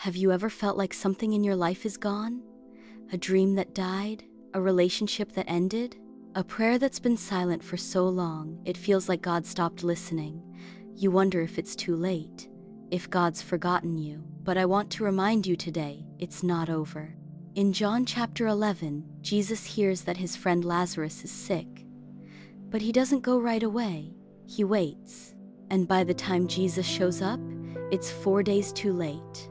Have you ever felt like something in your life is gone? A dream that died? A relationship that ended? A prayer that's been silent for so long, it feels like God stopped listening. You wonder if it's too late, if God's forgotten you. But I want to remind you today, it's not over. In John chapter 11, Jesus hears that his friend Lazarus is sick. But he doesn't go right away. He waits. And by the time Jesus shows up, it's 4 days too late.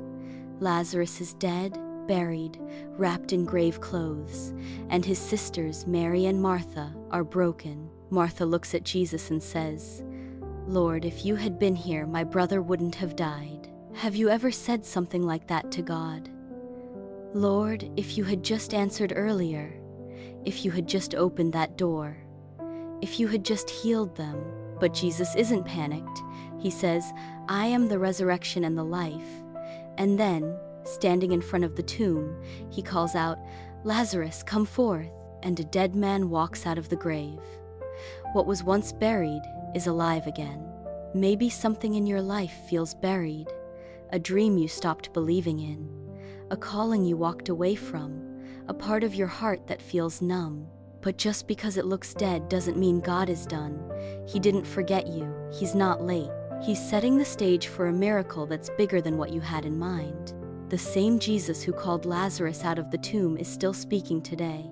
Lazarus is dead, buried, wrapped in grave clothes, and his sisters, Mary and Martha, are broken. Martha looks at Jesus and says, "Lord, if you had been here, my brother wouldn't have died." Have you ever said something like that to God? Lord, if you had just answered earlier, if you had just opened that door, if you had just healed them. But Jesus isn't panicked. He says, "I am the resurrection and the life." And then, standing in front of the tomb, he calls out, "Lazarus, come forth," and a dead man walks out of the grave. What was once buried is alive again. Maybe something in your life feels buried, a dream you stopped believing in, a calling you walked away from, a part of your heart that feels numb. But just because it looks dead doesn't mean God is done. He didn't forget you. He's not late. He's setting the stage for a miracle that's bigger than what you had in mind. The same Jesus who called Lazarus out of the tomb is still speaking today.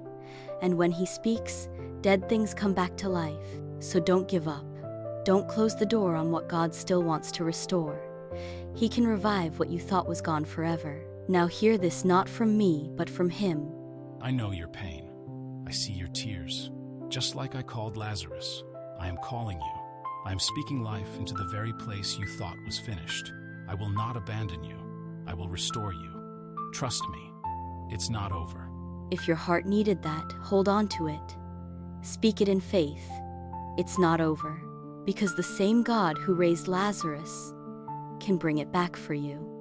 And when he speaks, dead things come back to life. So don't give up. Don't close the door on what God still wants to restore. He can revive what you thought was gone forever. Now hear this not from me, but from him. I know your pain. I see your tears. Just like I called Lazarus, I am calling you. I am speaking life into the very place you thought was finished. I will not abandon you. I will restore you. Trust me, it's not over. If your heart needed that, hold on to it. Speak it in faith. It's not over, because the same God who raised Lazarus can bring it back for you.